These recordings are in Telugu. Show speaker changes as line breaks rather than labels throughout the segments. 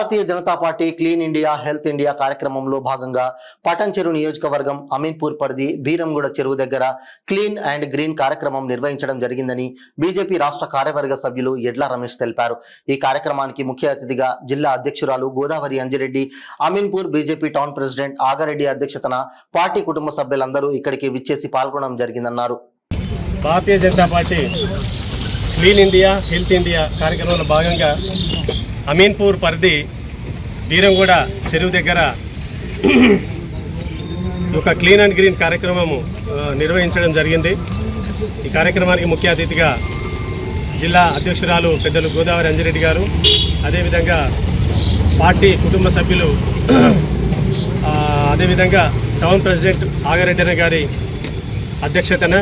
భారతీయ Janata Party clean India health India కార్యక్రమంలో భాగంగా పటంచెరు నియోజకవర్గం అమీన్పూర్ పరిధి బీరంగూడ చెరువు దగ్గర క్లీన్ అండ్ గ్రీన్ కార్యక్రమం నిర్వహించడం జరిగిందని బీజేపీ రాష్ట్ర కార్యవర్గ సభ్యులు ఎడ్ల రమేష్ తెలిపారు. ఈ కార్యక్రమానికి ముఖ్య అతిథిగా జిల్లా అధ్యక్షురాలు Godavari Anjireddy, Ameenpur BJP town president Agareddy అధ్యక్షతన పార్టీ కుటుంబ సభ్యులందరూ ఇక్కడికి విచ్చేసి పాల్గొనడం జరిగిందన్నారు.
Bharatiya Janata Party clean India health India కార్యక్రమంలో భాగంగా అమీన్పూర్ పరిధి బీరంగూడ చెరువు దగ్గర ఒక క్లీన్ అండ్ గ్రీన్ కార్యక్రమము నిర్వహించడం జరిగింది. ఈ కార్యక్రమానికి ముఖ్య అతిథిగా జిల్లా అధ్యక్షురాలు పెద్దలు గోదావరి అంజిరెడ్డి గారు, అదేవిధంగా పార్టీ కుటుంబ సభ్యులు, అదేవిధంగా టౌన్ ప్రెసిడెంట్ ఆగారెడ్డి గారి అధ్యక్షతన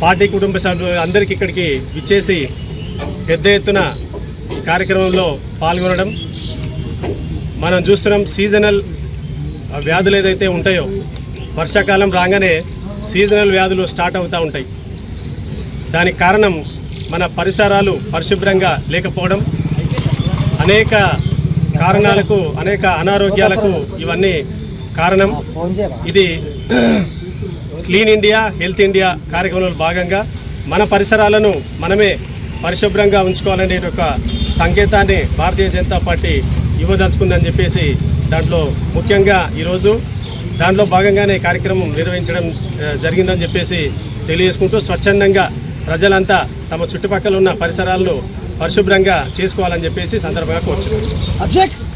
పార్టీ కుటుంబ సభ్యులు అందరికీ ఇక్కడికి విచ్చేసి పెద్ద ఎత్తున కార్యక్రమంలో పాల్గొనడం మనం చూస్తున్నాం. సీజనల్ వ్యాధులు ఏదైతే ఉంటాయో, వర్షాకాలం రాగానే సీజనల్ వ్యాధులు స్టార్ట్ అవుతూ ఉంటాయి. దానికి కారణం మన పరిసరాలు పరిశుభ్రంగా లేకపోవడం, అనేక కారణాలకు, అనేక అనారోగ్యాలకు ఇవన్నీ కారణం. ఇది క్లీన్ ఇండియా హెల్త్ ఇండియా కార్యక్రమంలో భాగంగా మన పరిసరాలను మనమే పరిశుభ్రంగా ఉంచుకోవాలనే ఒక సంకేతాన్ని భారతీయ జనతా పార్టీ ఇవ్వదలుచుకుందని చెప్పేసి దాంట్లో ముఖ్యంగా ఈరోజు దాంట్లో భాగంగానే కార్యక్రమం నిర్వహించడం జరిగిందని చెప్పేసి తెలియజేసుకుంటూ, స్వచ్ఛందంగా ప్రజలంతా తమ చుట్టుపక్కల ఉన్న పరిసరాలను పరిశుభ్రంగా చేసుకోవాలని చెప్పేసి సందర్భంగా కోరుచున్నాను.